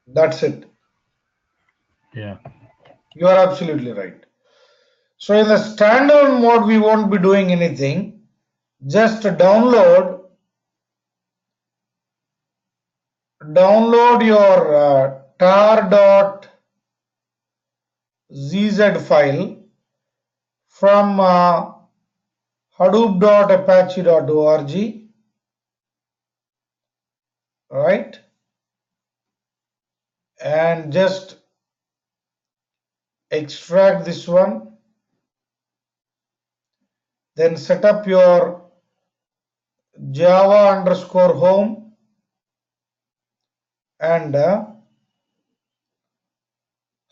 That's it. Yeah. You are absolutely right. So in the standalone mode, we won't be doing anything. Just download your tar.zz file from hadoop.apache.org, right? And just extract this one. Then set up your Java underscore home and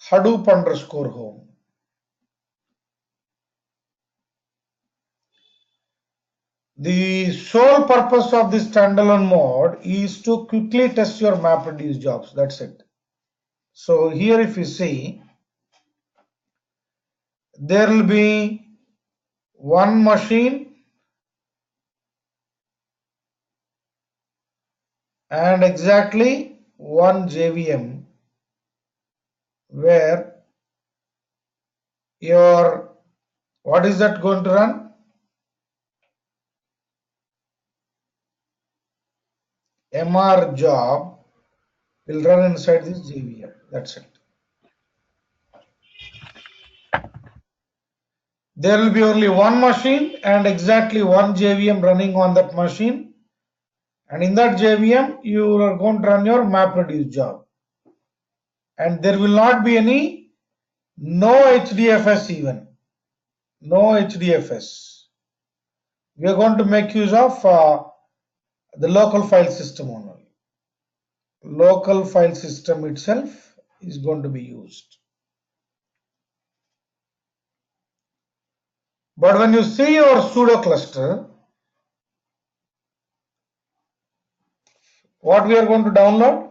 Hadoop underscore home. The sole purpose of this standalone mode is to quickly test your MapReduce jobs. That's it. So here if you see, there will be one machine and exactly one JVM where your, what is that going to run? MR job will run inside this JVM. That's it. There will be only one machine and exactly one JVM running on that machine. And in that JVM, you are going to run your MapReduce job. And there will not be any, no HDFS even. No HDFS. We are going to make use of the local file system only. Local file system itself is going to be used. But when you see your pseudo cluster, what we are going to download?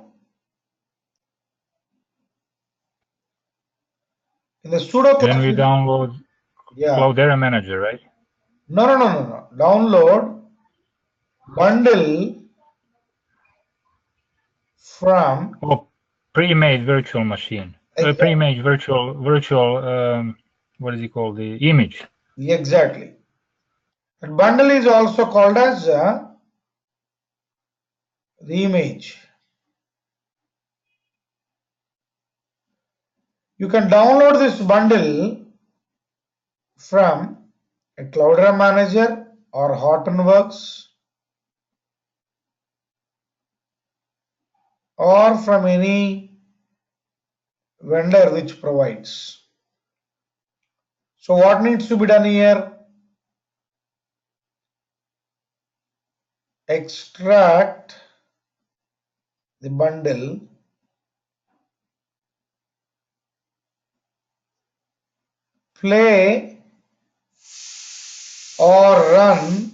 In the pseudo Then we cluster, download Cloudera Manager, right? No. Download bundle from pre-made virtual machine. exactly. Pre-made virtual what is it called? The image. Exactly. And bundle is also called as the image. You can download this bundle from a Cloudera Manager or Hortonworks or from any vendor which provides. So what needs to be done here? Extract the bundle, play or run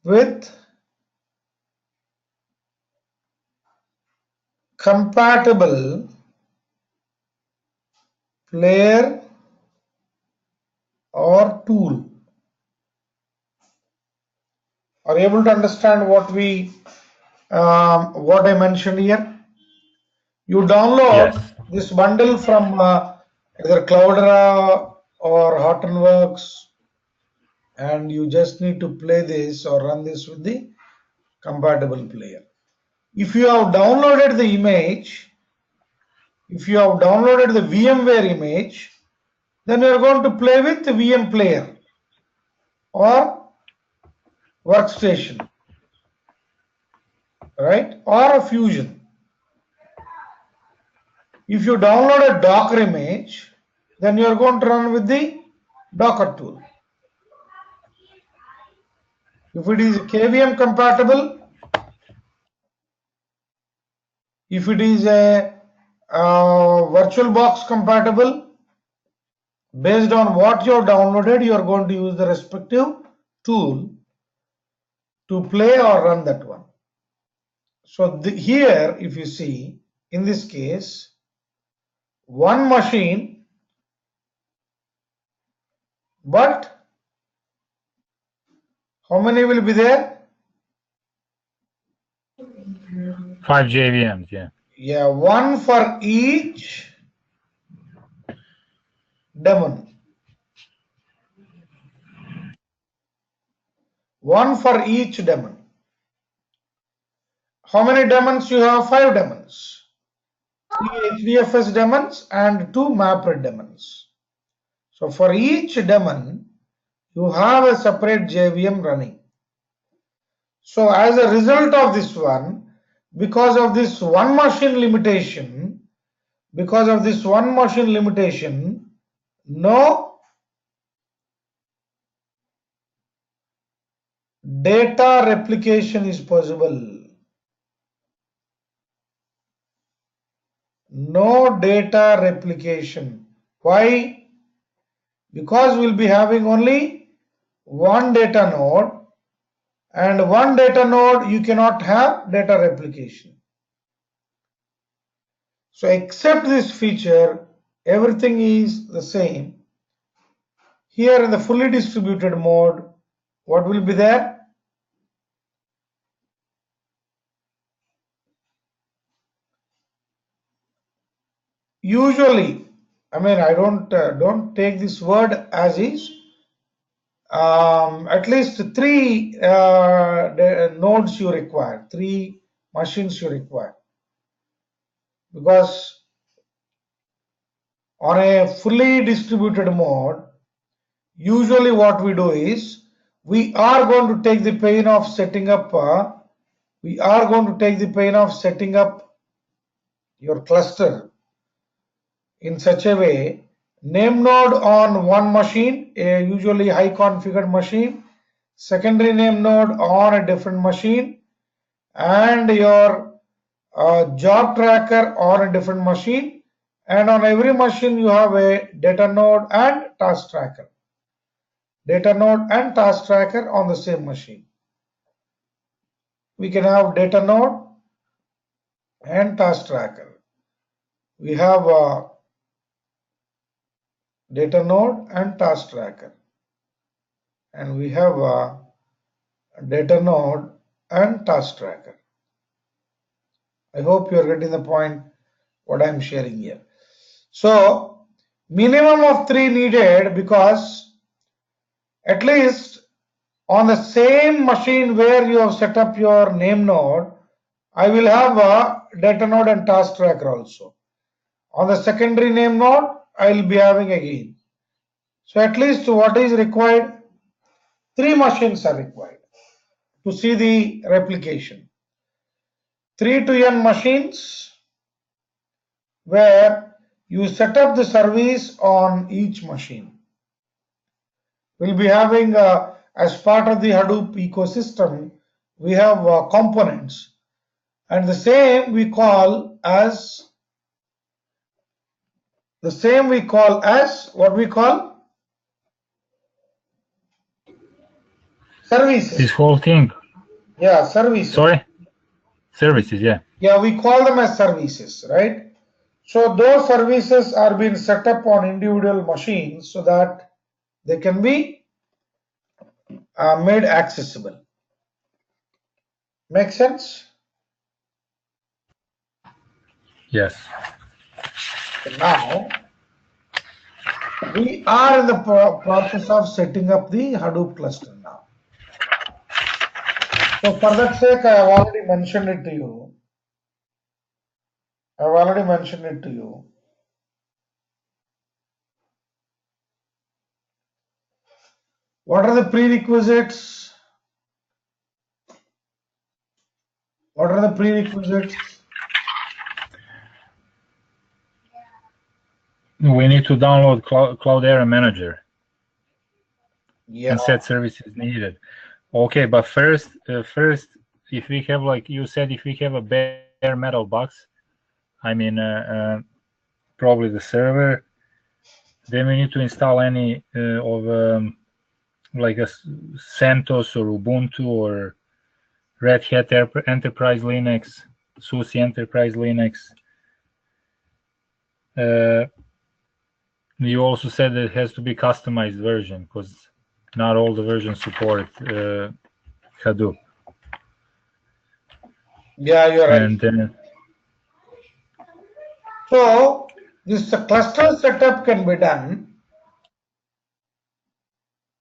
with compatible player or tool. Are you able to understand what I mentioned here? You download this bundle from either Cloudera or Hortonworks, and you just need to play this or run this with the compatible player. If you have downloaded the image, if you have downloaded the VMware image, then you are going to play with the VM player or workstation, right? Or a Fusion. If you download a Docker image, then you are going to run with the Docker tool. If it is KVM compatible, if it is a VirtualBox compatible, based on what you have downloaded, you are going to use the respective tool to play or run that one. So here, if you see, in this case, one machine, but how many will be there? 5 JVMs, yeah. Yeah, one for each daemon. One for each daemon. How many daemons you have? 5 daemons. 3 HDFS daemons and 2 mapped daemons. So for each daemon, you have a separate JVM running. So as a result of this one, because of this one machine limitation, no data replication is possible. No data replication. Why? Because we'll be having only one data node, and one data node you cannot have data replication. So except this feature, everything is the same. Here in the fully distributed mode, what will be there? Usually, I mean, I don't take this word as is. At least 3 nodes you require, 3 machines you require, because on a fully distributed mode, usually what we do is we are going to take the pain of setting up. Your cluster in such a way, name node on one machine, a usually high configured machine, secondary name node on a different machine, and your job tracker on a different machine, and on every machine you have a data node and task tracker. Data node and task tracker on the same machine. We can have data node and task tracker. We have data node and task tracker, and we have data node and task tracker. I hope you are getting the point what I am sharing here. So minimum of 3 needed, because at least on the same machine where you have set up your name node, I will have a data node and task tracker also. On the secondary name node, I will be having again. So at least what is required? 3 machines are required to see the replication. 3 to n machines where you set up the service on each machine. We'll be having, as part of the Hadoop ecosystem, we have components, and the same we call as what we call services. This whole thing. Yeah, services. Sorry? Services, yeah. Yeah, we call them as services, right? So those services are being set up on individual machines so that they can be made accessible. Make sense? Yes. Now, we are in the process of setting up the Hadoop cluster now. So for that sake, I have already mentioned it to you. What are the prerequisites? We need to download Cloudera Manager. Yeah. And set services needed. Okay, but first, if we have, like you said, if we have a bare metal box, I mean, probably the server, then we need to install any of like a CentOS or Ubuntu or Red Hat Enterprise Linux, SUSE Enterprise Linux. You also said that it has to be customized version because not all the versions support Hadoop. Yeah, you're right. And then, So this cluster setup can be done.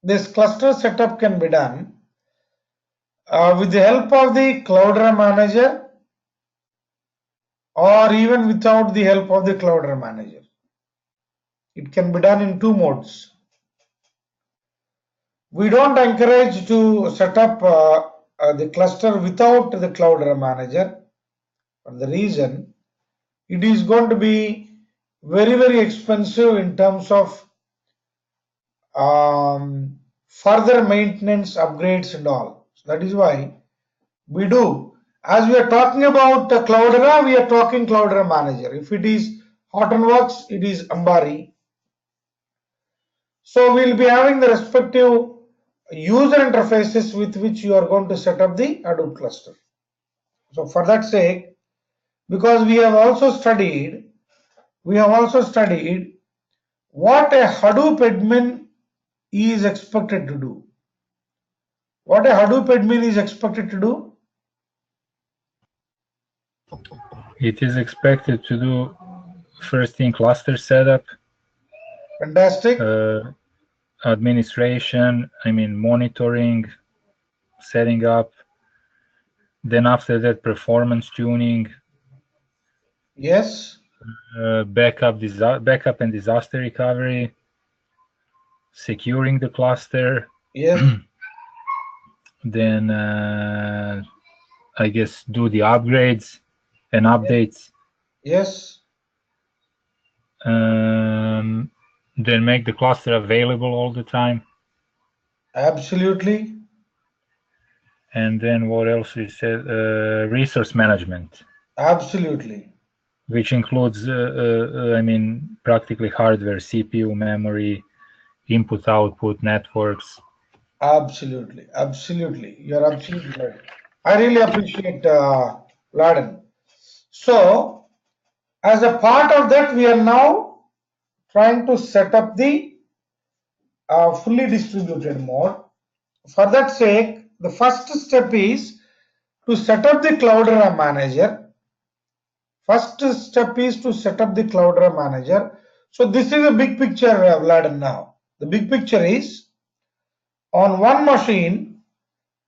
This cluster setup can be done with the help of the Cloudera manager or even without the help of the Cloudera manager. It can be done in two modes. We don't encourage to set up the cluster without the Cloudera manager. For the reason, it is going to be very expensive in terms of further maintenance upgrades and all. So that is why we do. As we are talking about Cloudera, we are talking Cloudera manager. If it is Hortonworks, it is Ambari. So we'll be having the respective user interfaces with which you are going to set up the Hadoop cluster. So for that sake, because we have also studied what a Hadoop admin is expected to do. What a Hadoop admin is expected to do? It is expected to do first thing cluster setup, Fantastic. administration, monitoring, setting up. Then after that, performance tuning, Yes. backup and disaster recovery, securing the cluster. Yes. Then I guess do the upgrades and updates. Yes. Then make the cluster available all the time. Absolutely. And then what else we said? Resource management. Absolutely. Which includes, practically hardware, CPU, memory, input, output, networks. Absolutely. Absolutely. You're absolutely right. I really appreciate Laden. So, as a part of that, we are now trying to set up the fully distributed mode. For that sake, the first step is to set up the Cloudera manager. First step is to set up the Cloudera manager. So this is a big picture, Vladan. Now the big picture is on one machine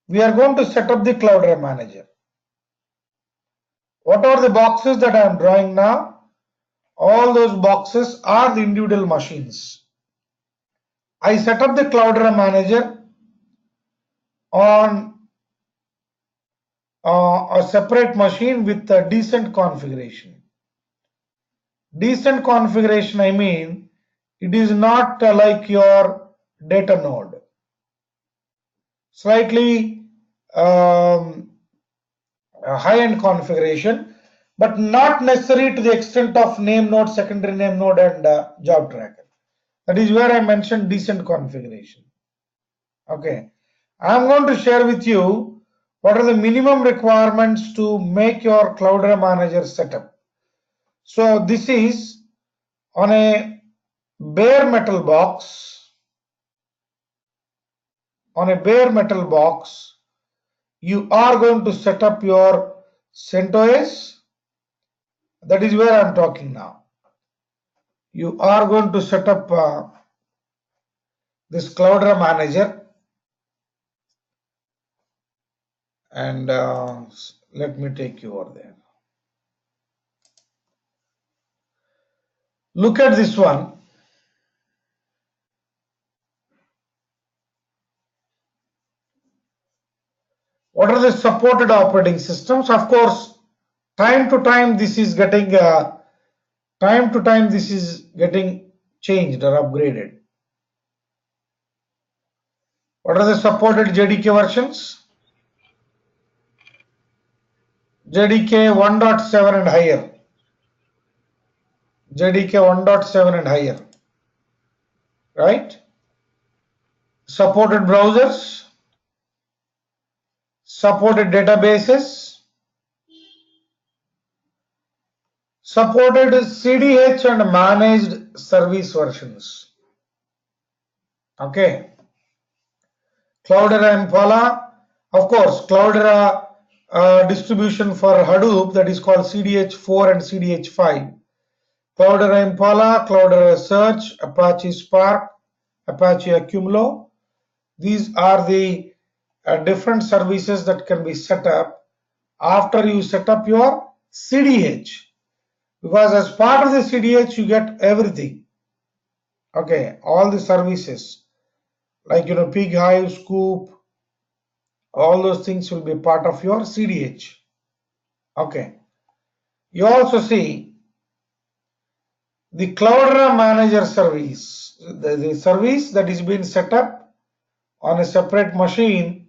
we are going to set up the Cloudera manager. What are the boxes that I am drawing now? All those boxes are the individual machines. I set up the Cloudera manager on a separate machine with a decent configuration. Decent configuration, I mean, it is not like your data node. Slightly high-end configuration, but not necessary to the extent of name node, secondary name node, and job tracker. That is where I mentioned decent configuration. Okay, I'm going to share with you what are the minimum requirements to make your Cloudera manager setup. So this is on a bare metal box. On a bare metal box, you are going to set up your CentOS. That is where I'm talking now. You are going to set up this Cloudera manager, and let me take you over there. Look at this one. What are the supported operating systems? Of course, time to time this is getting changed or upgraded. What are the supported JDK versions? JDK 1.7 and higher. JDK 1.7 and higher. Right? Supported browsers, supported databases, supported CDH and managed service versions. Okay. Cloudera Impala, of course, Cloudera distribution for Hadoop, that is called CDH4 and CDH5. Cloudera Impala, Cloudera Search, Apache Spark, Apache Accumulo. These are the different services that can be set up after you set up your CDH. Because as part of the CDH, you get everything. Okay, all the services like Pig Hive, Scoop, all those things will be part of your CDH. Okay. You also see the Cloudera Manager service, the service that is being set up on a separate machine,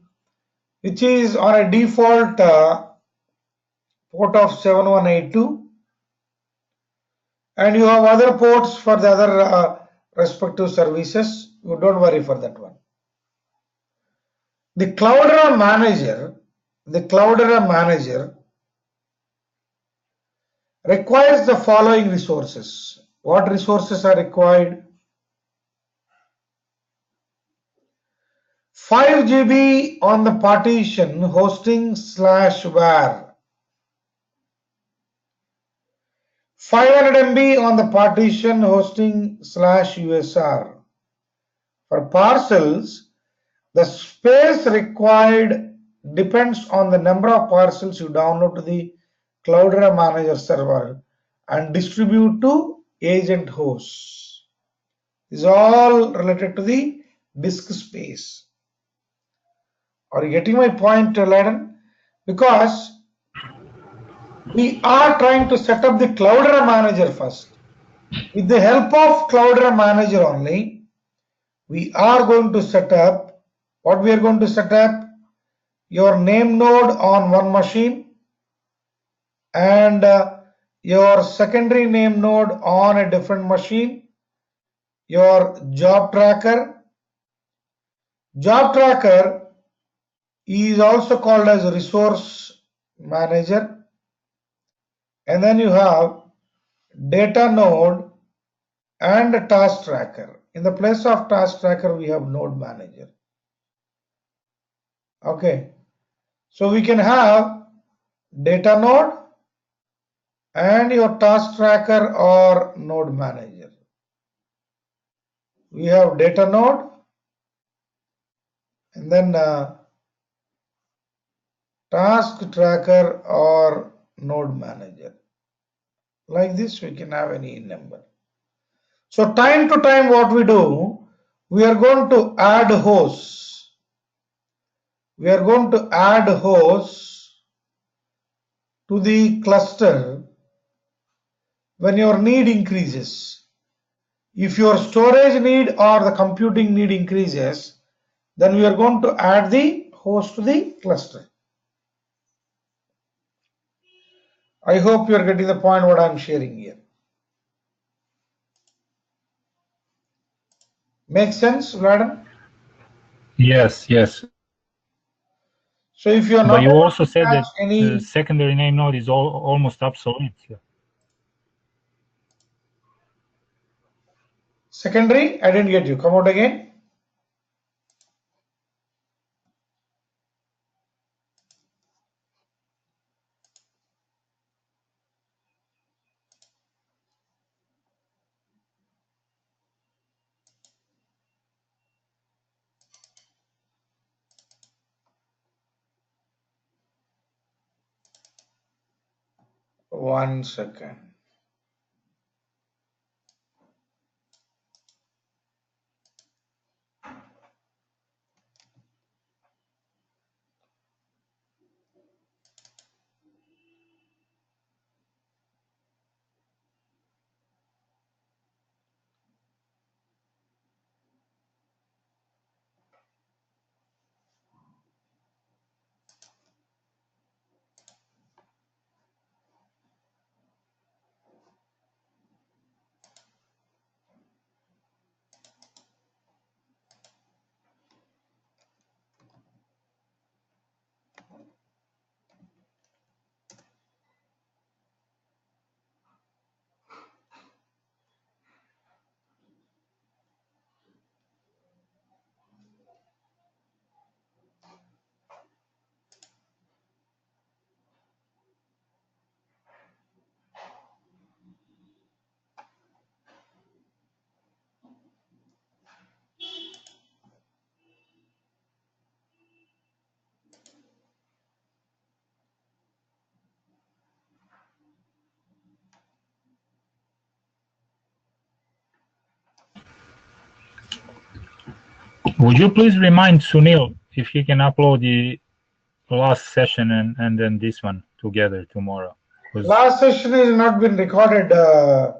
which is on a default port of 7182, and you have other ports for the other respective services. You don't worry for that one. The Cloudera Manager requires the following resources. What resources are required? 5 GB on the partition hosting/var, 500 MB on the partition hosting/USR. For parcels, the space required depends on the number of parcels you download to the Cloudera Manager server and distribute to agent hosts. This is all related to the disk space. Are you getting my point, Laden? Because we are trying to set up the Cloudera Manager first. With the help of Cloudera Manager only, we are going to set up, what we are going to set up? Your name node on one machine and your secondary name node on a different machine, your job tracker. Job tracker is also called as a resource manager, and then you have data node and a task tracker. In the place of task tracker, we have node manager. Okay, so we can have data node and your task tracker or node manager. We have data node and then task tracker or node manager. Like this, we can have any number. So time to time, what we do, we are going to add hosts. We are going to add hosts to the cluster when your need increases. If your storage need or the computing need increases, then we are going to add the host to the cluster. I hope you are getting the point what I am sharing here. Make sense, Vladan? Yes, yes. So if you are But not you able also to said catch that the any secondary name node is almost obsolete. secondary, I didn't get you. Come out again. One second. Would you please remind Sunil if he can upload the last session and then this one together tomorrow? Last session has not been recorded. Oh,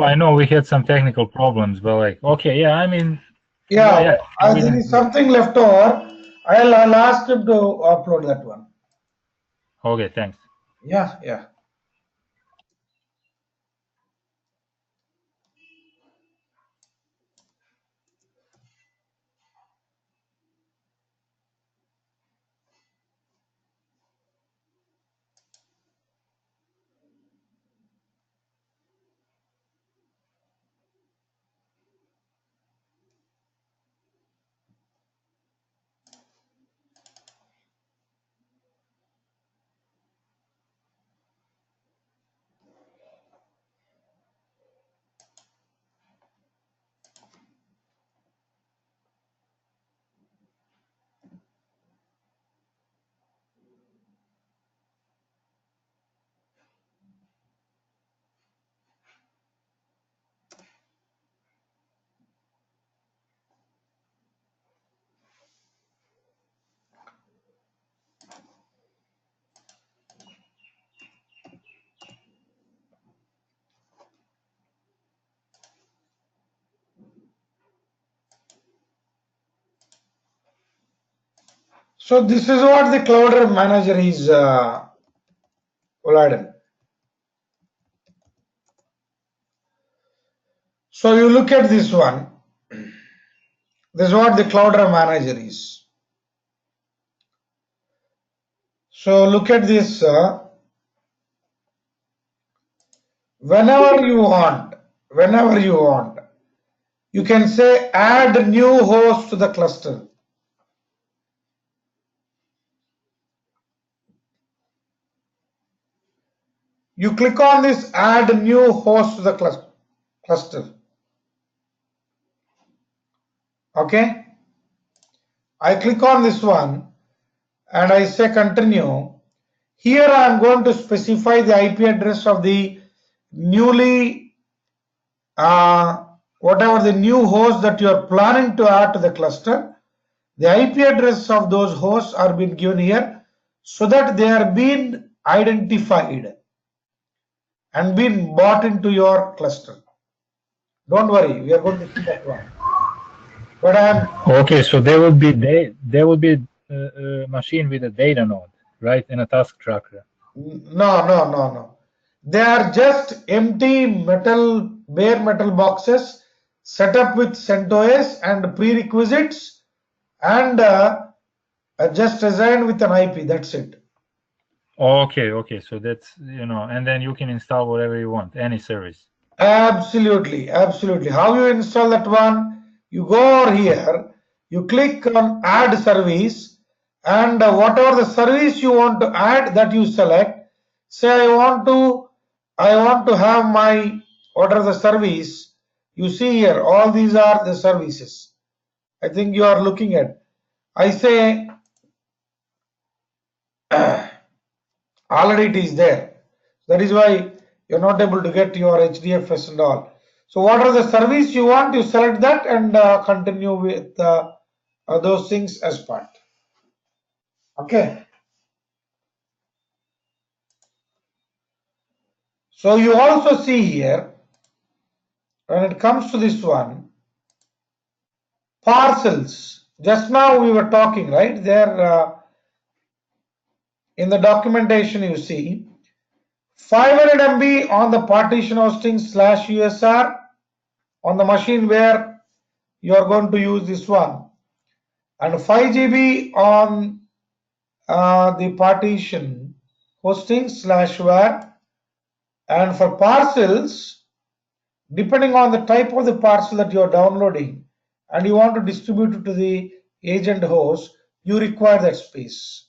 I know we had some technical problems, but like, okay, yeah, I mean, Yeah, we there didn't. is something left over. I'll ask him to upload that one. Okay, thanks. Yeah, yeah. So this is what the Cloud Manager is, Oladen. So you look at this one. This is what the Cloud Manager is. So look at this. Whenever you want, you can say add new host to the cluster. You click on this add new host to the cluster. Okay. I click on this one and I say continue. Here I am going to specify the IP address of the newly whatever the new host that you are planning to add to the cluster. The IP address of those hosts are being given here so that they are being identified and being brought into your cluster. Don't worry, we are going to see that one. But okay, so there would be a machine with a data node, right, and a task tracker. No. They are just empty bare metal boxes set up with CentOS and prerequisites and just designed with an IP. That's it. Okay, so that's, and then you can install whatever you want, any service. Absolutely. How you install that one? You go over here, you click on add service, and whatever the service you want to add, that you select. Say I want to have my, what are the service? You see here, all these are the services. I think you are looking at. I say already it is there. That is why you're not able to get your HDFS and all. So what are the service you want? You select that and continue with those things as part. Okay. So you also see here, when it comes to this one, parcels. Just now we were talking, right? There in the documentation you see 500 MB on the partition hosting /USR on the machine where you are going to use this one, and 5 GB on the partition hosting /var. And for parcels, depending on the type of the parcel that you are downloading and you want to distribute it to the agent host, you require that space.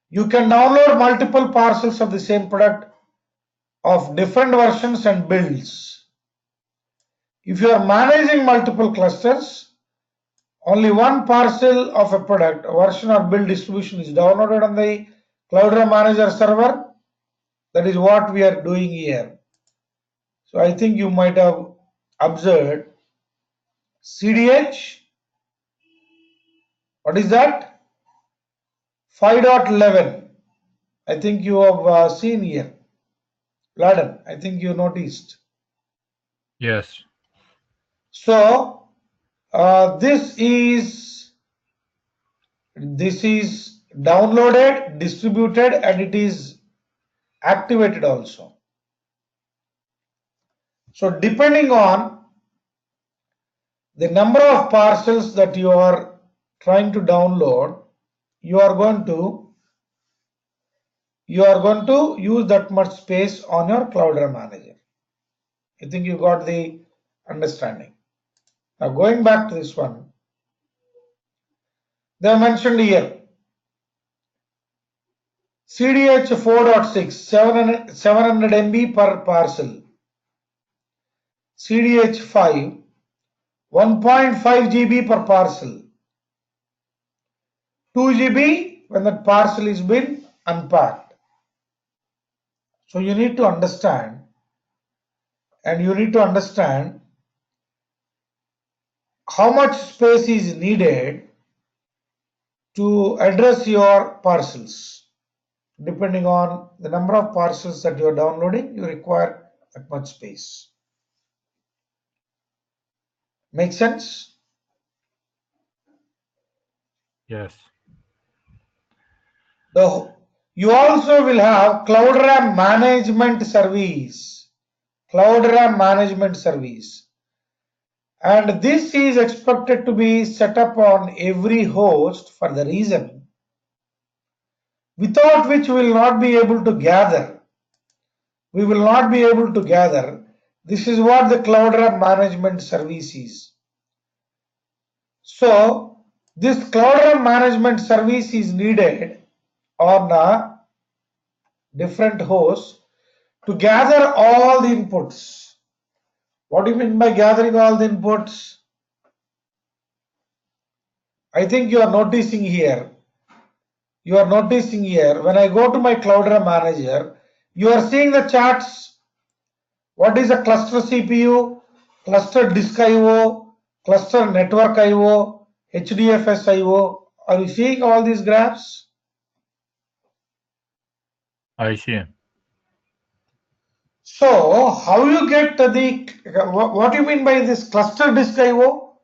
You can download multiple parcels of the same product of different versions and builds. If you are managing multiple clusters, only one parcel of a product, version or build distribution is downloaded on the Cloud Manager server. That is what we are doing here. So I think you might have observed CDH, what is that? 5.11. I think you have seen here. Laden, I think you noticed. Yes. So this is downloaded, distributed, and it is activated also. So depending on the number of parcels that you are trying to download, you are going to use that much space on your Cloudera manager. I think you got the understanding. Now going back to this one, they have mentioned here CDH 4.6 700 MB per parcel, CDH 5 1.5 GB per parcel, 2 GB when that parcel is been unpacked. So you need to understand, how much space is needed to address your parcels. Depending on the number of parcels that you are downloading, you require that much space. Make sense? Yes. You also will have Cloudera management service. Cloudera management service. And this is expected to be set up on every host for the reason without which we will not be able to gather. We will not be able to gather. This is what the Cloudera management service is. So this Cloudera management service is needed on a different hosts to gather all the inputs. What do you mean by gathering all the inputs? I think you are noticing here. When I go to my Cloudera manager, you are seeing the charts. What is a cluster CPU, cluster disk IO, cluster network IO, HDFS IO? Are you seeing all these graphs? I see. So how you get what do you mean by this cluster disk IO?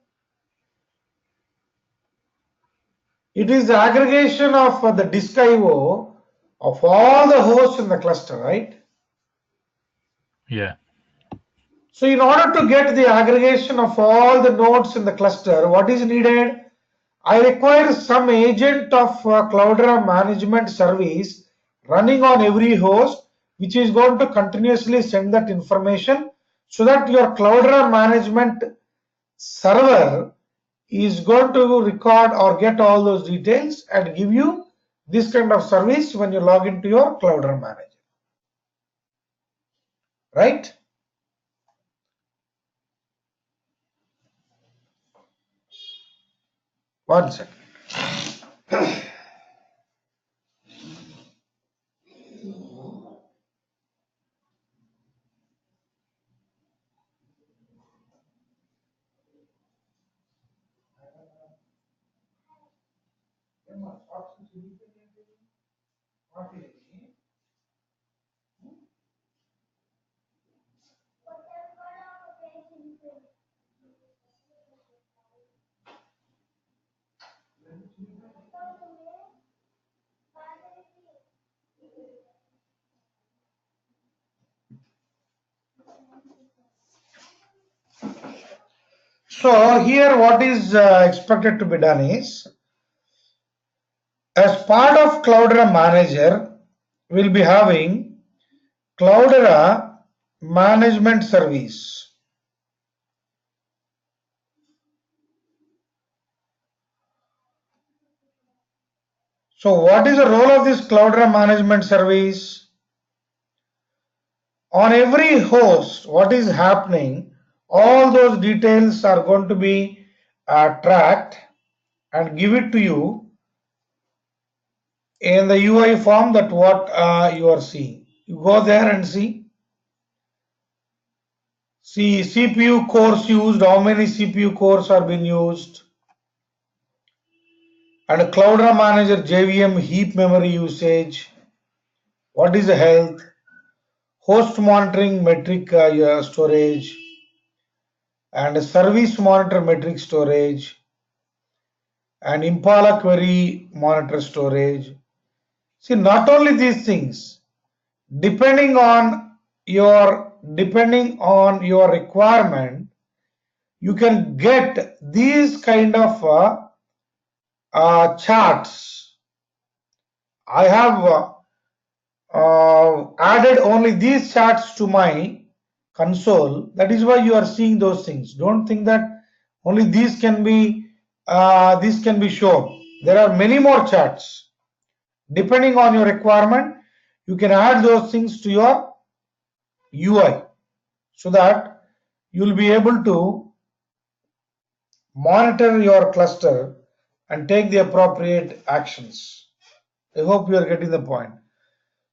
It is the aggregation of the disk IO of all the hosts in the cluster, right? Yeah. So in order to get the aggregation of all the nodes in the cluster, what is needed? I require some agent of Cloudera management service running on every host, which is going to continuously send that information so that your Cloudera management server is going to record or get all those details and give you this kind of service when you log into your Cloudera manager. Right? One second. So here what is expected to be done is, as part of Cloudera manager, we'll be having Cloudera management service. So what is the role of this Cloudera management service? On every host, what is happening, all those details are going to be tracked and give it to you in the UI form that what you are seeing. You go there and see. See, CPU cores used, how many CPU cores are being used, and a Cloudera Manager JVM heap memory usage, what is the health, host monitoring metric storage, and a service monitor metric storage, and Impala query monitor storage. See, not only these things, depending on your requirement, you can get these kind of charts. I have added only these charts to my console. That is why you are seeing those things. Don't think that only these can be shown. There are many more charts. Depending on your requirement, you can add those things to your UI so that you will be able to monitor your cluster and take the appropriate actions. I hope you are getting the point.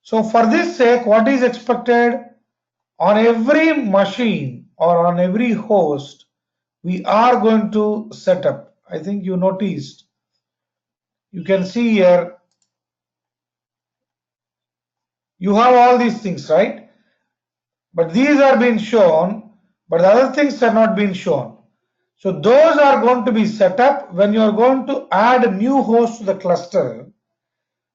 So for this sake, what is expected on every machine or on every host, we are going to set up. I think you noticed. You can see here, you have all these things, right? But these are being shown, but the other things are not being shown. So those are going to be set up when you are going to add a new host to the cluster.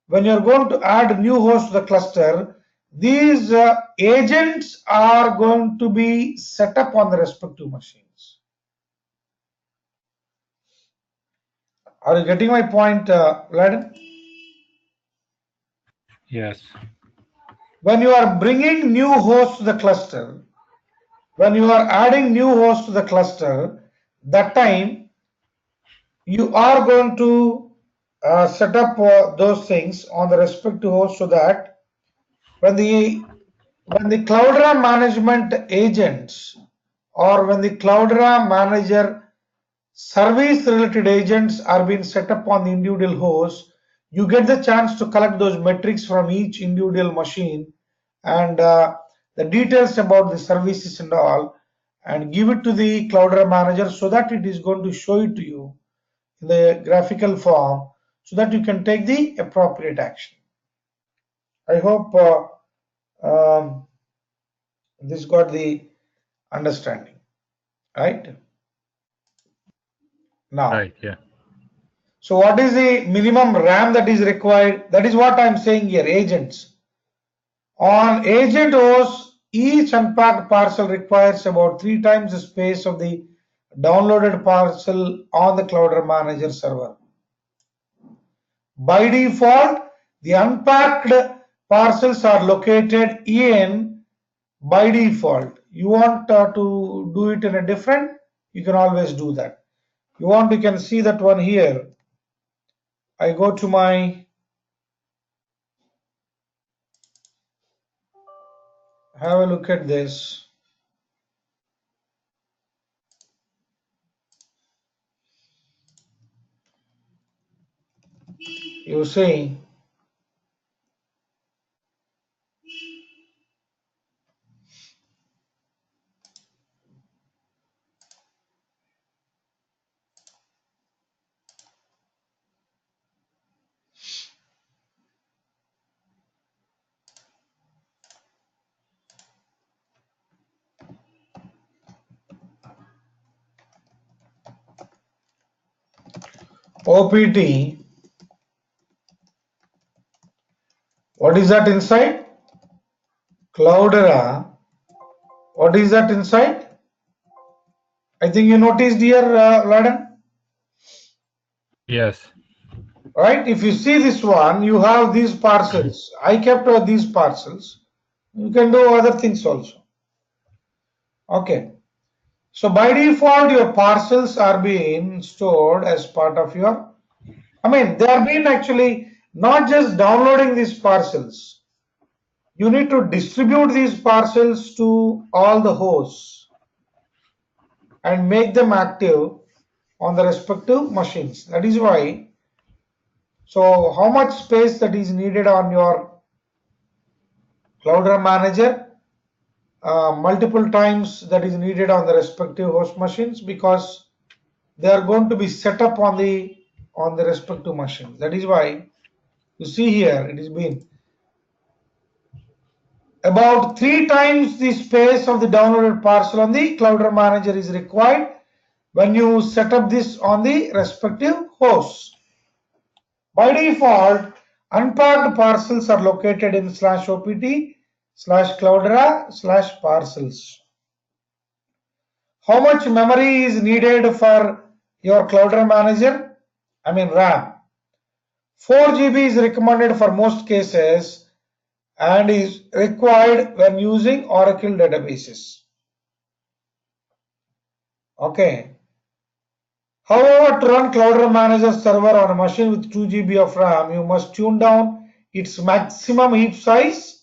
When you are going to add a new host to the cluster, these agents are going to be set up on the respective machines. Are you getting my point, Vladan? Yes. When you are bringing new hosts to the cluster, when you are adding new hosts to the cluster, that time you are going to set up those things on the respective host so that when the Cloudera management agents or when the Cloudera manager service related agents are being set up on the individual host, you get the chance to collect those metrics from each individual machine and the details about the services and all, and give it to the Cloudera manager so that it is going to show it to you in the graphical form so that you can take the appropriate action. I hope this got the understanding, right? Now, Right. Yeah. so what is the minimum RAM that is required? That is what I am saying here, agents. On agent host, each unpacked parcel requires about 3 times the space of the downloaded parcel on the Cloudera Manager server. By default, the unpacked parcels are located in by default. You want to do it in a different, you can always do that. You want, you can see that one here. I go to my, have a look at this. You see, OPT, what is that inside? Cloudera, what is that inside? I think you noticed here, Laden, Yes. right? If you see this one, you have these parcels. I kept these parcels. You can do other things also. Okay. So by default, your parcels are being stored as part of your, I mean, they are being actually not just downloading these parcels. You need to distribute these parcels to all the hosts and make them active on the respective machines. That is why, so how much space that is needed on your Cloudera manager? multiple times that is needed on the respective host machines, because they are going to be set up on the respective machine. That is why you see here it is been about 3 times the space of the downloaded parcel on the Cloudera manager is required when you set up this on the respective hosts. By default, unpacked parcels are located in /opt/cloudera/parcels. How much memory is needed for your Cloudera manager? I mean RAM. 4 GB is recommended for most cases and is required when using Oracle databases. Okay. However, to run Cloudera Manager server on a machine with 2 GB of RAM, you must tune down its maximum heap size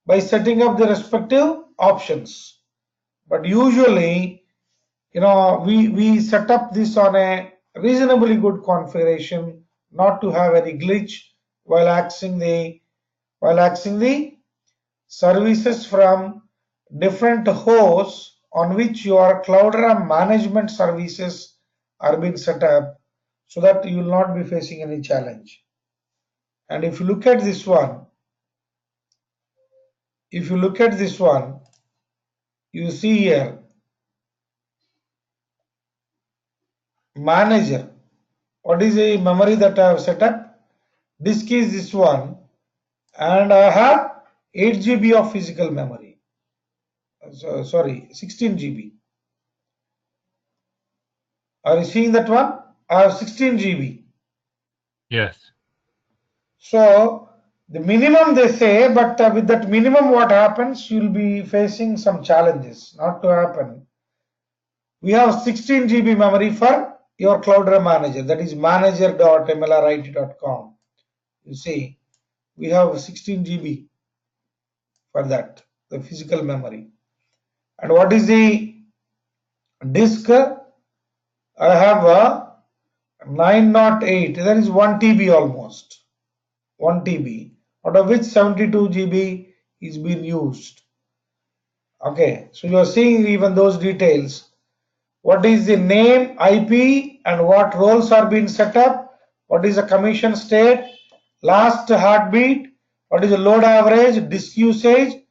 by setting up the respective options. But usually, we set up this on a reasonably good configuration, not to have any glitch while accessing the services from different hosts on which your Cloudera management services are being set up, so that you will not be facing any challenge. And if you look at this one, you see here manager. What is the memory that I have set up? Disk is this one, and I have 8 GB of physical memory. Sorry, 16 GB. Are you seeing that one? I have 16 GB. Yes. So the minimum they say, but with that minimum what happens, you'll be facing some challenges. Not to happen. We have 16 GB memory for your Cloudera manager, that is manager.mlrit.com. You see, we have 16 GB for that, the physical memory. And what is the disk? I have a 908, that is 1 TB almost. 1 TB, out of which 72 GB is being used. Okay, so you are seeing even those details. What is the name, IP, and what roles are being set up? What is the commission state, last heartbeat, what is the load average, disk usage,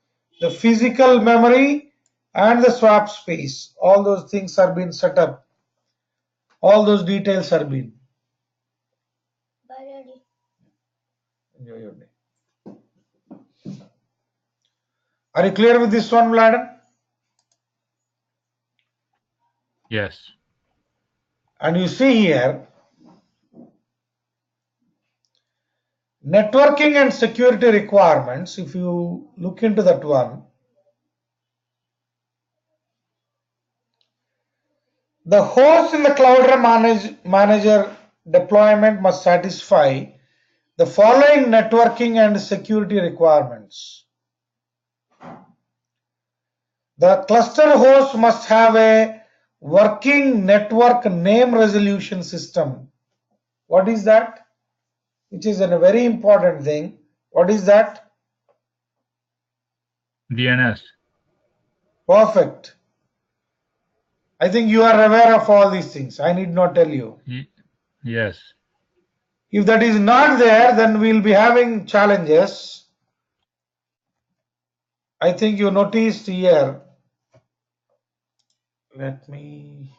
the physical memory, and the swap space. All those things are being set up. All those details are being. Enjoy your day. Are you clear with this one, Vladan? Yes. And you see here, networking and security requirements. If you look into that one, the host in the Cloudera manager deployment must satisfy the following networking and security requirements. The cluster host must have a working network name resolution system. What is that? Which is a very important thing. What is that? DNS. Perfect. I think you are aware of all these things. I need not tell you. Yes. If that is not there, then we'll be having challenges. I think you noticed here. Let me.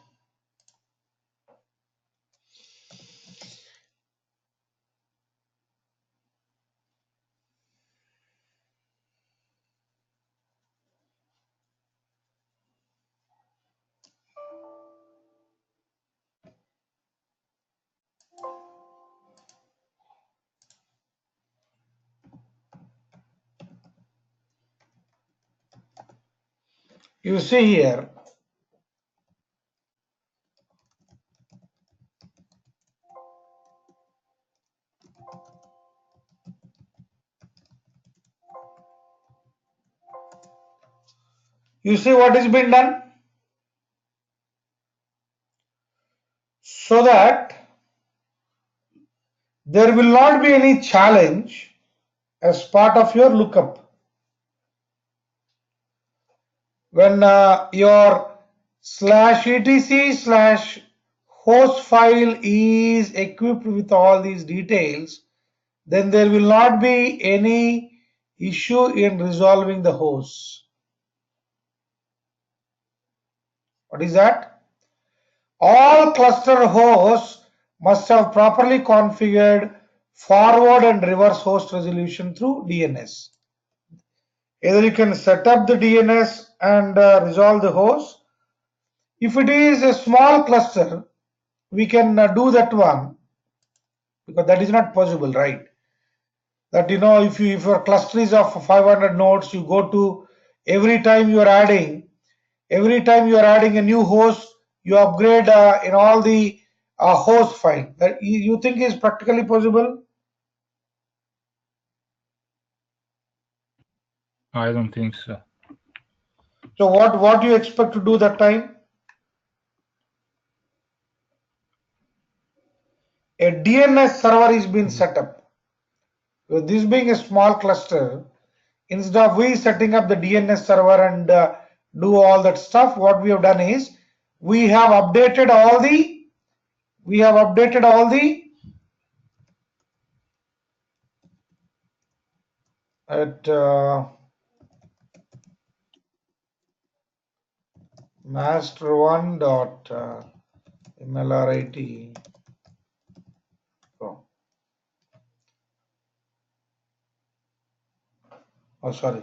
You see here. You see what is being done? So that there will not be any challenge as part of your lookup. when your /etc/host file is equipped with all these details, then there will not be any issue in resolving the hosts. What is that? All cluster hosts must have properly configured forward and reverse host resolution through DNS. Either you can set up the DNS and resolve the host. If it is a small cluster, we can do that one, because that is not possible, right? That if your cluster is of 500 nodes, you go to every time you are adding a new host, you upgrade in all the host file. That you think is practically possible? I don't think so. So what do you expect to do that time? A DNS server is being set up. With this being a small cluster, instead of we setting up the DNS server and do all that stuff, what we have done is we have updated all the at master1 dot mlrit. Oh, sorry.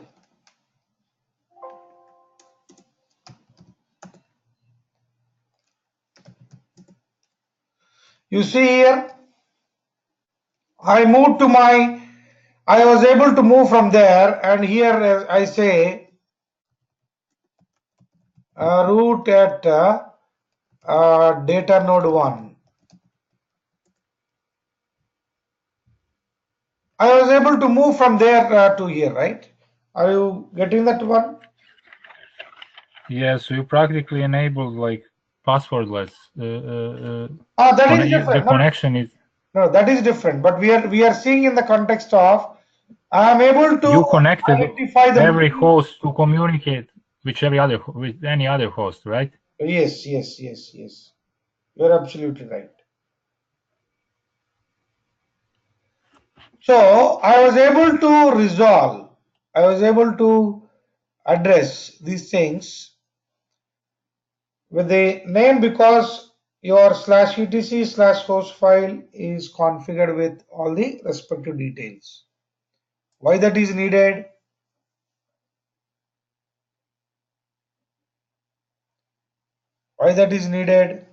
You see here, I was able to move from there, and here I say root at data node 1. I was able to move from there to here, right? Are you getting that one? Yes, so you practically enabled like passwordless. That is different. The connection is. No, that is different. But we are seeing in the context of I am able to You connected identify the every host to communicate with any other host, right? Yes. You're absolutely right. So I was able to address these things with the name, because your /etc/host file is configured with all the respective details. Why that is needed? Why that is needed?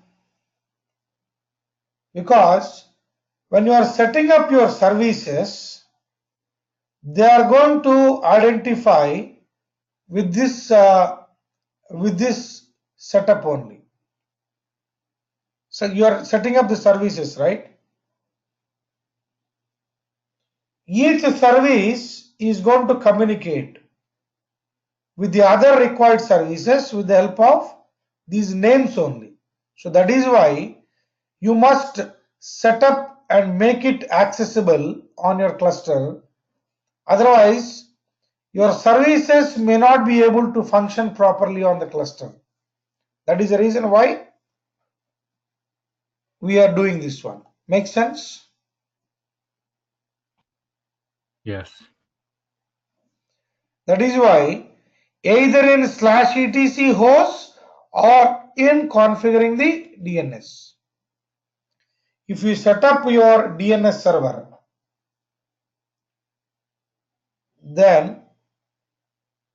Because when you are setting up your services, they are going to identify with this setup only. So you are setting up the services, right? Each service is going to communicate with the other required services with the help of these names only. So that is why you must set up and make it accessible on your cluster. Otherwise, your services may not be able to function properly on the cluster. That is the reason why we are doing this one. Make sense? Yes. That is why either in /etc host or in configuring the DNS. If you set up your DNS server, then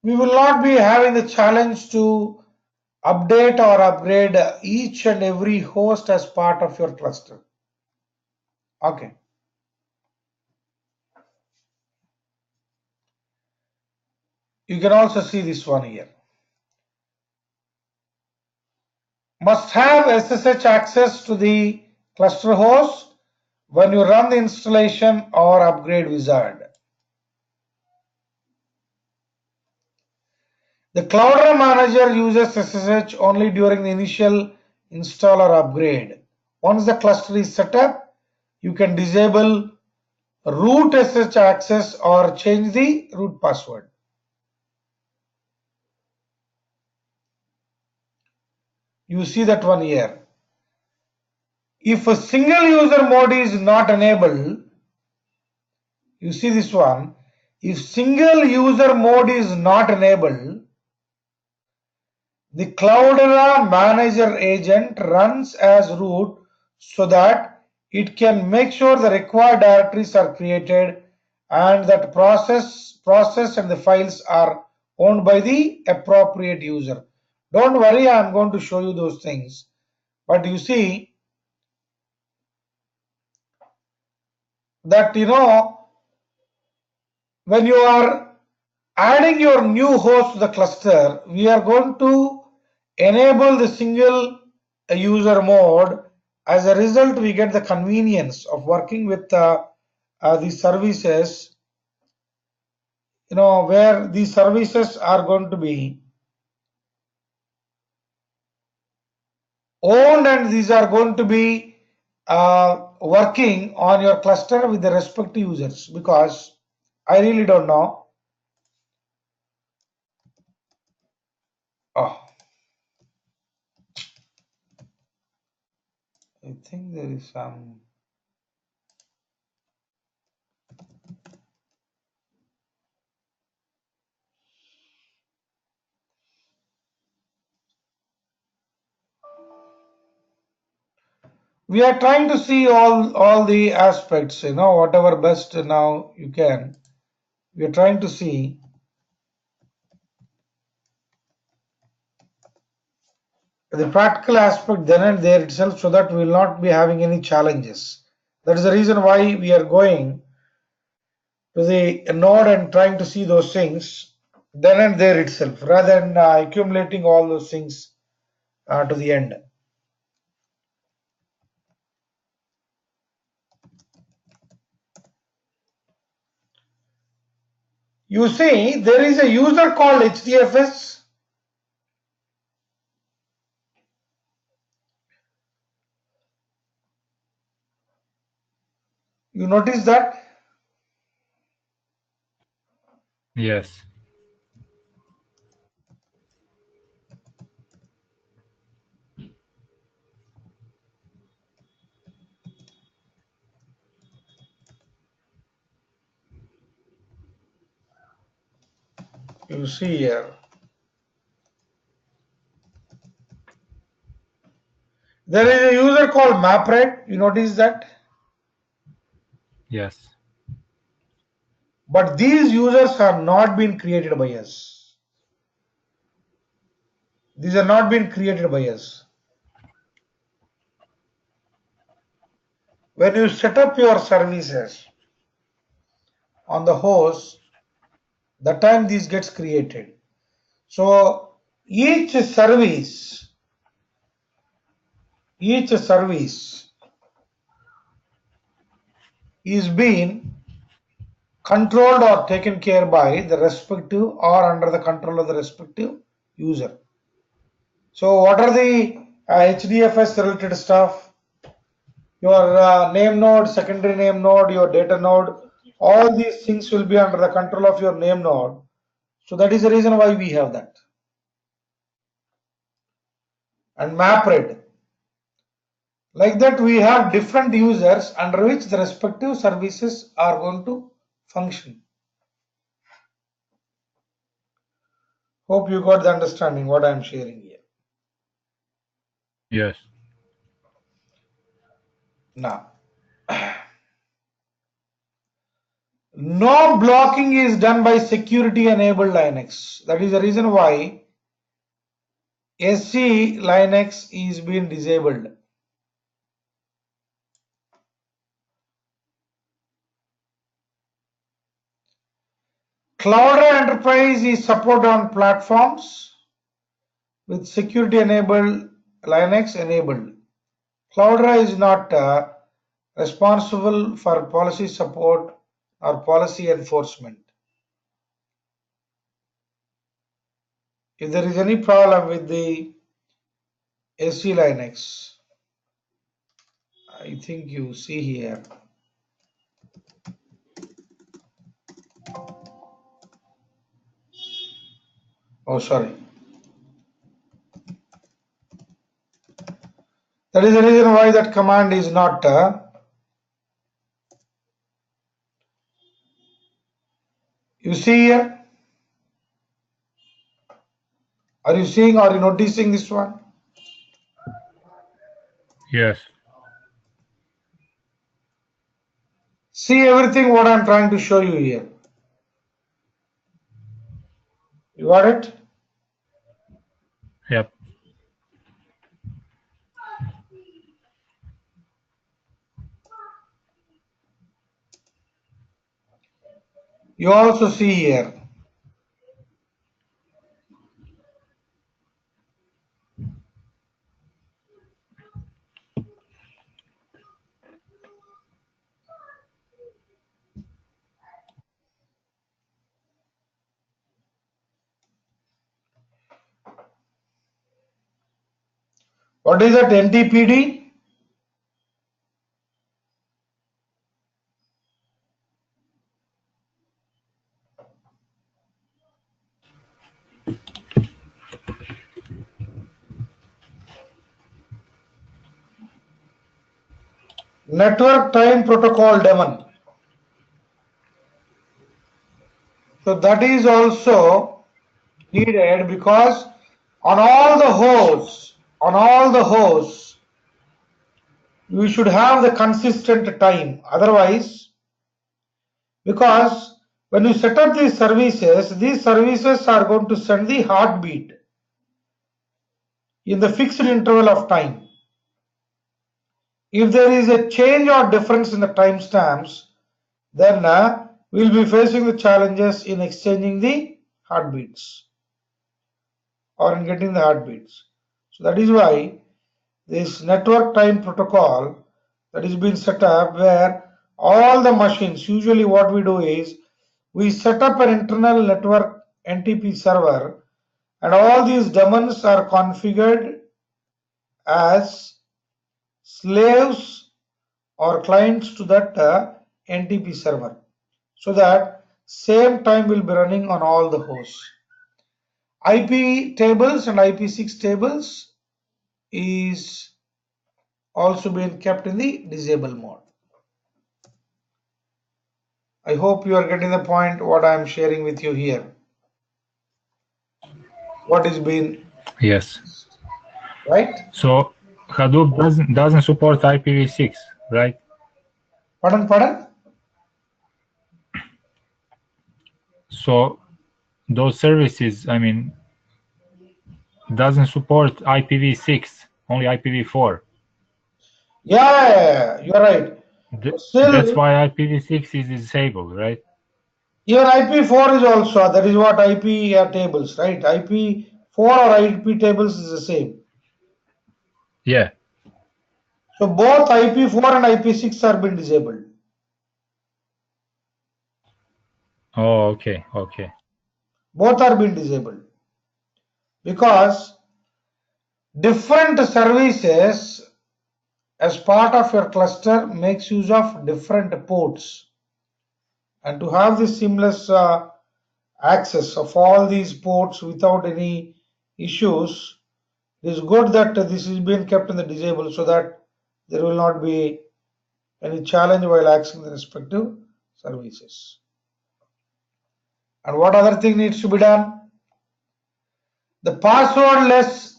we will not be having the challenge to update or upgrade each and every host as part of your cluster. Okay. You can also see this one here. Must have SSH access to the cluster host when you run the installation or upgrade wizard. The Cloudera manager uses SSH only during the initial install or upgrade. Once the cluster is set up, you can disable root SSH access or change the root password. You see that one here. If a single user mode is not enabled, you see this one. If single user mode is not enabled, the Cloudera manager agent runs as root so that it can make sure the required directories are created and that process and the files are owned by the appropriate user. Don't worry, I'm going to show you those things. But you see that when you are adding your new host to the cluster, we are going to enable the single user mode. As a result, we get the convenience of working with the services, where these services are going to be owned and these are going to be working on your cluster with the respective users, because I really don't know. Oh, I think there is some. We are trying to see all the aspects, whatever best now you can. We are trying to see the practical aspect then and there itself, so that we will not be having any challenges. That is the reason why we are going to the node and trying to see those things then and there itself, rather than accumulating all those things to the end. You see, there is a user called HDFS. You notice that? Yes. You see here. There is a user called MapRed. You notice that? Yes. But these users are not been created by us. These are not been created by us. When you set up your services on the host, the time this gets created. So each service is being controlled or taken care by the respective or under the control of the respective user. So what are the HDFS related stuff? Your name node, secondary name node, your data node, all these things will be under the control of your name node. So that is the reason why we have that. And MapRed. Like that, we have different users under which the respective services are going to function. Hope you got the understanding what I am sharing here. Yes. Now, no blocking is done by security enabled Linux. That is the reason why SC Linux is being disabled. Cloudera Enterprise is supported on platforms with security enabled Linux enabled. Cloudera is not responsible for policy support or policy enforcement. If there is any problem with the SC Linux, I think you see here. Oh, sorry. That is the reason why that command is not you see here. Are you seeing, are you noticing this one? Yes. See everything what I'm trying to show you here. You got it? Yep. You also see here. What is that NTPD? Network Time Protocol daemon. So that is also needed because on all the hosts, you should have the consistent time. Otherwise, because when you set up these services are going to send the heartbeat in the fixed interval of time. If there is a change or difference in the timestamps, then we'll be facing the challenges in exchanging the heartbeats or in getting the heartbeats. So that is why this network time protocol that is being set up, where all the machines, usually what we do is we set up an internal network NTP server, and all these daemons are configured as slaves or clients to that NTP server, so that same time will be running on all the hosts. IP tables and IP6 tables is also being kept in the disable mode. I hope you are getting the point what I am sharing with you here. What is being Yes. right? So Hadoop doesn't support IPv6, right? Pardon? So those services, I mean, doesn't support IPv6, only IPv4. Yeah, you're right. But That's still, why IPv6 is disabled, right? even IP4 is also, that is what IP tables, right? IP4 or IP tables is the same. Yeah. So both IP4 and IP6 are being disabled. Oh, okay. Both are being disabled because different services as part of your cluster makes use of different ports, and to have this seamless access of all these ports without any issues, it is good that this is being kept in the disable so that there will not be any challenge while accessing the respective services. And what other thing needs to be done? The passwordless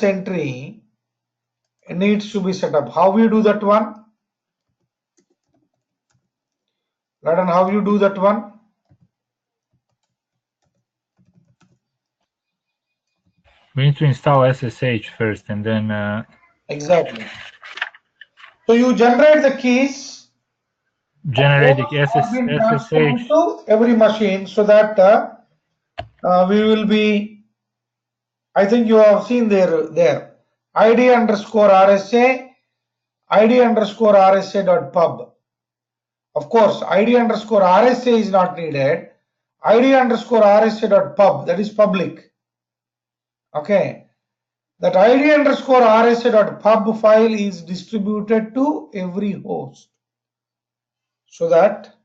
entry needs to be set up. How we do that one? Ladan, how you do that one? We need to install SSH first and then Exactly. So you generate the keys of generate the what been transferred SSH. to every machine so that we will be, I think you have seen there, ID underscore RSA, ID underscore RSA dot pub. Of course, ID underscore RSA is not needed. ID underscore RSA dot pub, that is public. Okay. That ID underscore RSA dot pub file is distributed to every host so that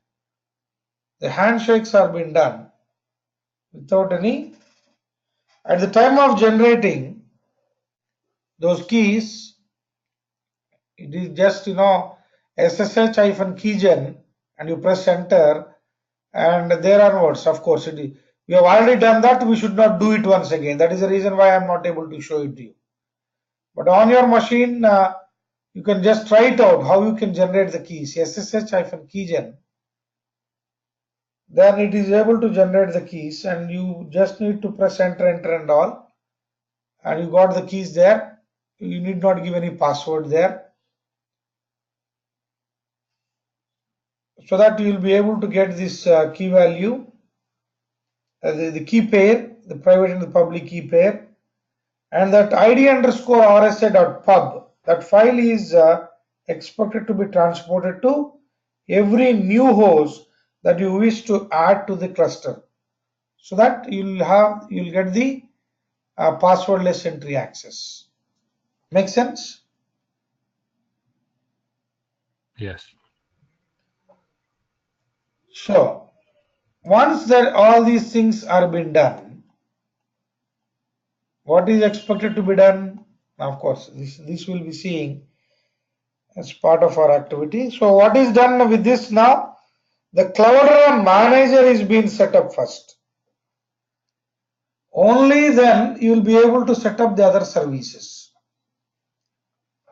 the handshakes are being done without any. At the time of generating, those keys, it is just SSH-keygen, and you press enter, and there onwards, of course, we have already done that. We should not do it once again. That is the reason why I am not able to show it to you. But on your machine, you can just try it out how you can generate the keys. SSH-keygen, then it is able to generate the keys, and you just need to press enter, enter and all, and you got the keys there. You need not give any password there, so that you will be able to get this key value, the key pair, the private and the public key pair, and that id underscore rsa.pub, that file is expected to be transported to every new host that you wish to add to the cluster, so that you'll get the passwordless entry access. Make sense? Yes. So once that all these things are been done, what is expected to be done? Of course, this will be seeing as part of our activity. So what is done with this now? The Cloudera manager is being set up first. Only then you will be able to set up the other services.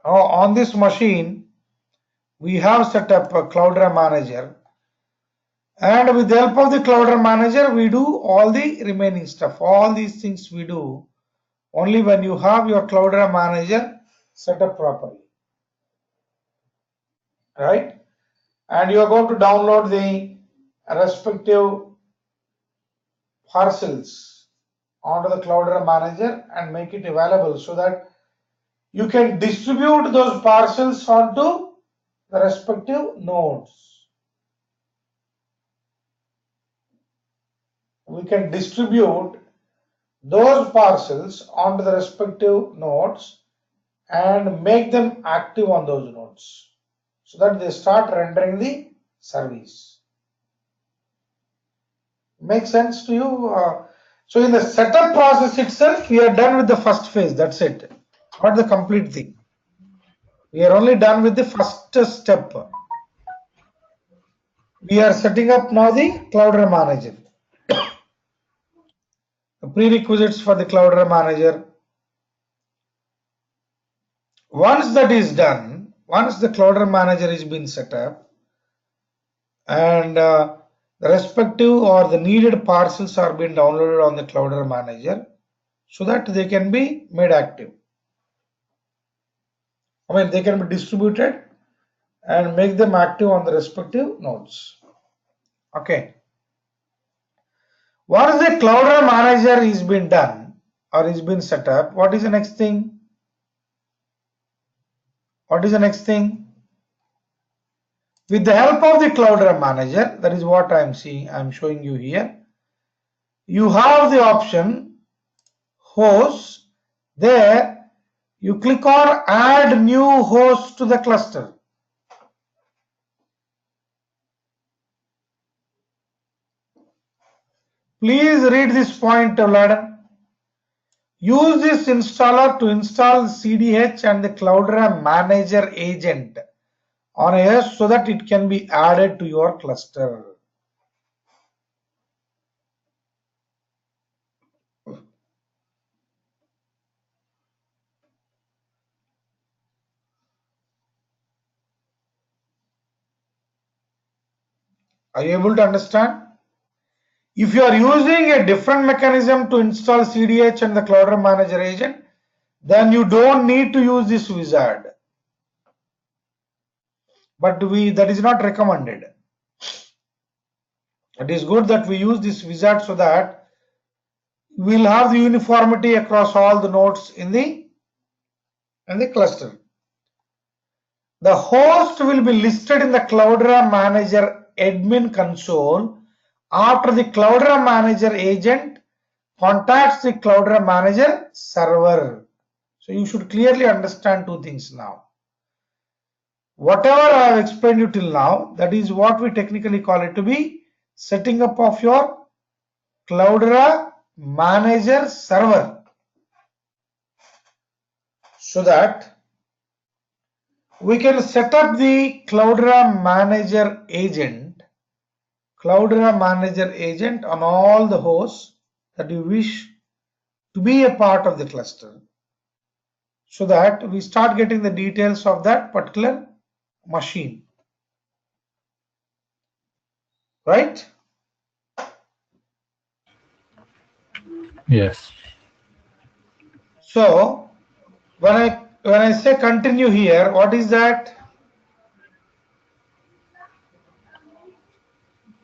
Now on this machine, we have set up a Cloudera manager, and with the help of the Cloudera manager, we do all the remaining stuff. All these things we do only when you have your Cloudera manager set up properly, right? And you are going to download the respective parcels onto the Cloudera manager and make it available, so that you can distribute those parcels onto the respective nodes. We can distribute those parcels onto the respective nodes and make them active on those nodes, so that they start rendering the service. Make sense to you? So in the setup process itself, we are done with the first phase. That's it. Not the complete thing. We are only done with the first step. We are setting up now the Cloudera manager. The prerequisites for the Cloudera manager. Once that is done, once the Cloudera manager is been set up, and the respective or the needed parcels are being downloaded on the Cloudera manager, so that they can be made active. I mean, they can be distributed and make them active on the respective nodes. Okay. Once the Cloudera manager is been done or is been set up, what is the next thing? What is the next thing? With the help of the Cloudera manager, that is what I'm showing you here. You have the option hosts. There you click on add new host to the cluster. Please read this point, Vladan. Use this installer to install CDH and the Cloudera manager agent on a host, so that it can be added to your cluster. Are you able to understand? If you are using a different mechanism to install CDH and the Cloudera manager agent, then you don't need to use this wizard. But that is not recommended. It is good that we use this wizard, so that we will have the uniformity across all the nodes in the cluster. The host will be listed in the Cloudera manager admin console after the Cloudera manager agent contacts the Cloudera manager server. So you should clearly understand two things now. Whatever I have explained you till now, that is what we technically call it to be setting up of your Cloudera manager server. so that we can set up the Cloudera Manager agent, on all the hosts that you wish to be a part of the cluster, so that we start getting the details of that particular machine, right? Yes. So when I say continue here, what is that?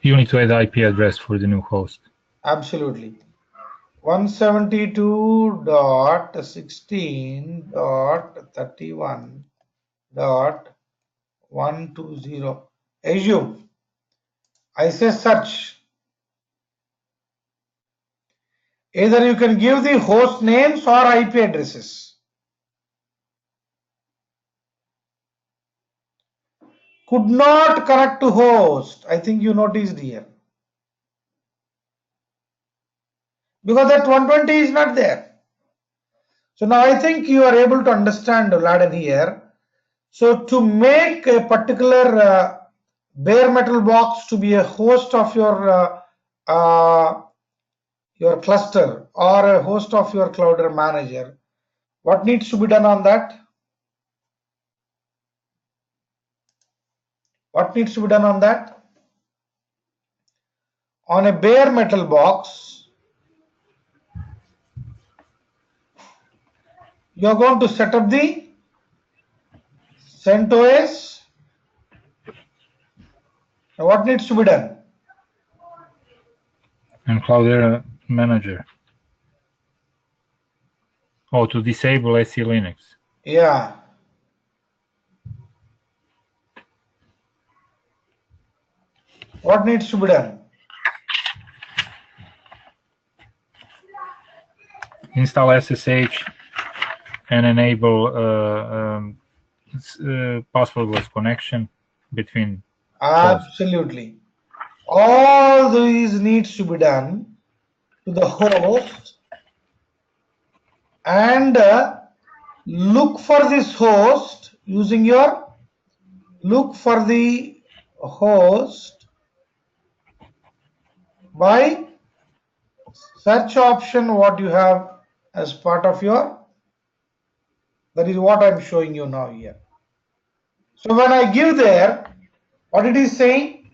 You need to add IP address for the new host. Absolutely. 172.16.31.120. Assume I say search. Either you can give the host names or IP addresses. Could not connect to host. I think you noticed here. Because that 120 is not there. So now I think you are able to understand, Laden, here. So to make a particular bare metal box to be a host of your cluster or a host of your Cloudera manager, what needs to be done on that? What needs to be done on that? On a bare metal box, you are going to set up the CentOS. Now what needs to be done? And Cloudera Manager. Oh, to disable SE Linux. Yeah. What needs to be done? Install SSH and enable passwordless connection between hosts. Absolutely. All these needs to be done to the host, and look for this host using your look for the host by search option what you have as part of your, that is what I'm showing you now here. So when I give there, what it is saying,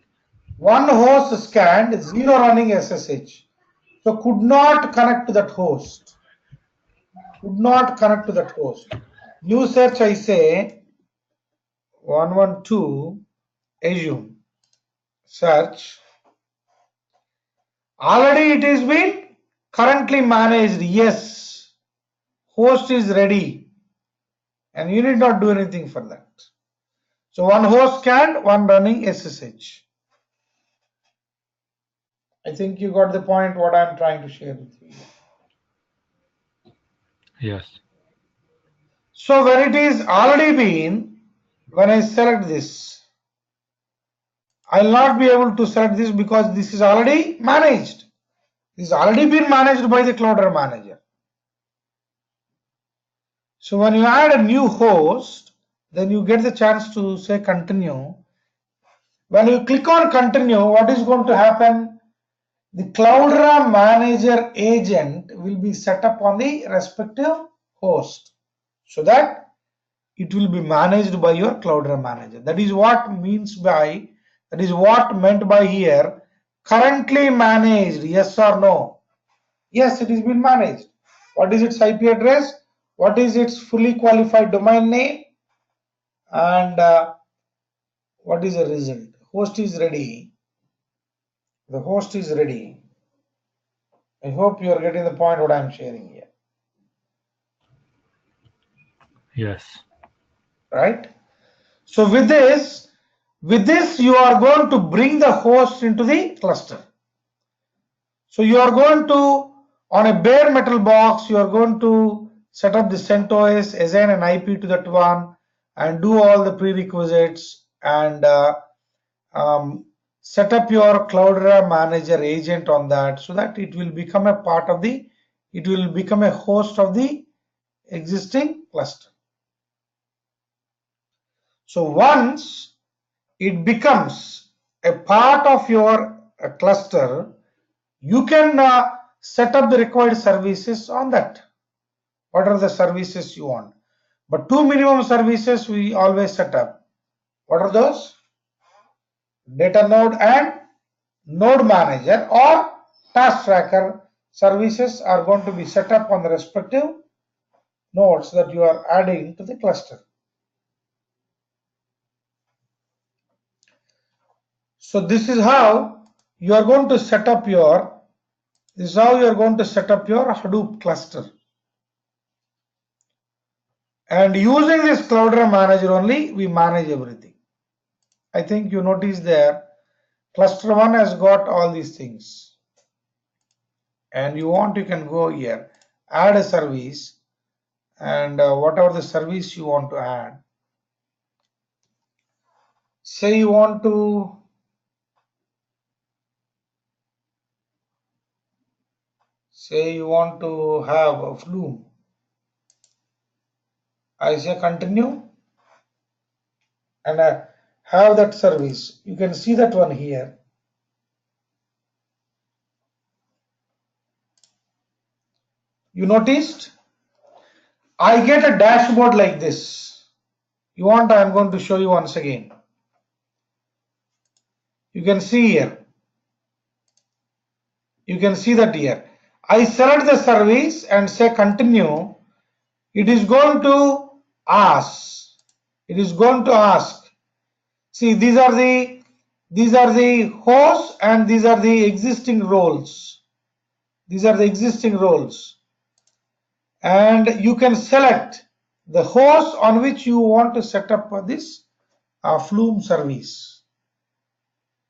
one host scanned, 0 running SSH. So could not connect to that host. Could not connect to that host. New search I say 112, assume, search. Already it is been currently managed. Yes, host is ready, and you need not do anything for that. So one host scanned, one running SSH. I think you got the point what I'm trying to share with you. Yes. So when it is already been, when I select this, I'll not be able to select this because this is already managed. This has already been managed by the Cloudera manager. So when you add a new host, then you get the chance to say continue. When you click on continue, what is going to happen? The Cloudera manager agent will be set up on the respective host, so that it will be managed by your Cloudera manager. That is what meant by here, currently managed, yes or no? Yes, it is been managed. What is its IP address? What is its fully qualified domain name? And what is the result? Host is ready. The host is ready. I hope you are getting the point what I am sharing here. Yes. Right? So with this you are going to bring the host into the cluster. So you are going to, on a bare metal box, you are going to set up the CentOS, assign an IP to that one, and do all the prerequisites, and set up your Cloudera manager agent on that, so that it will become a part of the, it will become a host of the existing cluster. So once it becomes a part of your cluster, you can set up the required services on that. What are the services you want? But two minimum services we always set up. What are those? Data node and node manager or task tracker services are going to be set up on the respective nodes that you are adding to the cluster. So this is how you are going to set up your Hadoop cluster. And using this Cloudera manager only, we manage everything. I think you notice there, cluster 1 has got all these things. And you can go here, add a service, and whatever the service you want to add. Say you want to have a Flume. I say continue and I have that service. You can see that one here. You noticed? I get a dashboard like this. You want, I am going to show you once again. You can see here. You can see that here. I select the service and say continue. It is going to ask. It is going to ask. See, these are the hosts and these are the existing roles. These are the existing roles. And you can select the host on which you want to set up this Flume service.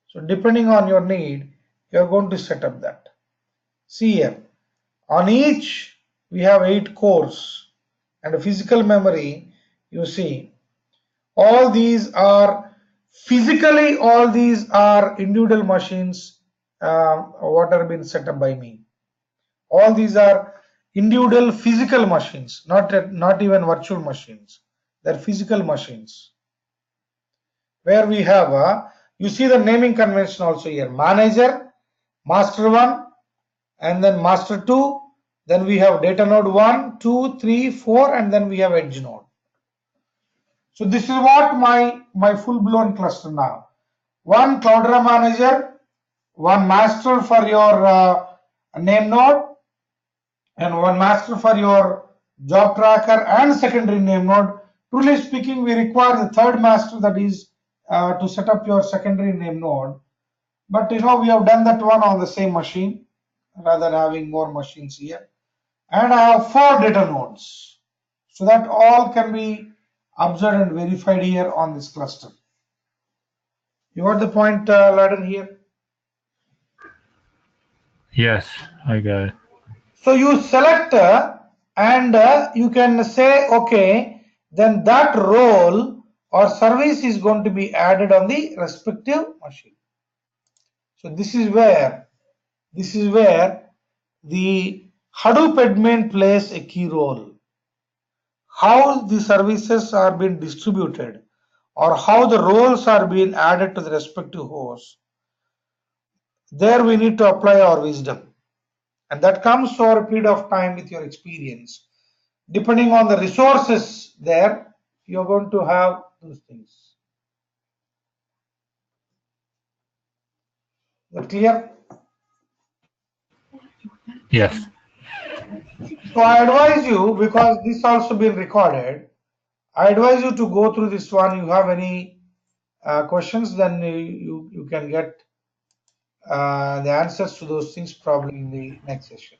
So depending on your need, you are going to set up that. See here, on each we have 8 cores and a physical memory. You see, all these are physically, all these are individual machines what are been set up by me. All these are individual physical machines, not even virtual machines. They're physical machines. Where we have you see the naming convention also here: manager, master 1, and then master 2. Then we have data node 1, 2, 3, 4, and then we have edge node. So this is what my full-blown cluster now. One Cloudera manager, one master for your name node, and one master for your job tracker and secondary name node. Truly speaking, we require the third master, that is to set up your secondary name node. But we have done that one on the same machine rather than having more machines here. And I have 4 data nodes. So that all can be observed and verified here on this cluster. You got the point, Laden, here? Yes, I got it. So you select and you can say, okay, then that role or service is going to be added on the respective machine. So this is where the Hadoop admin plays a key role. How the services are being distributed or how the roles are being added to the respective host. There we need to apply our wisdom. And that comes over a period of time with your experience. Depending on the resources there, you're going to have those things. Is that clear? Yes. So I advise you, because this also been recorded, I advise you to go through this one. You have any questions, then you can get the answers to those things probably in the next session.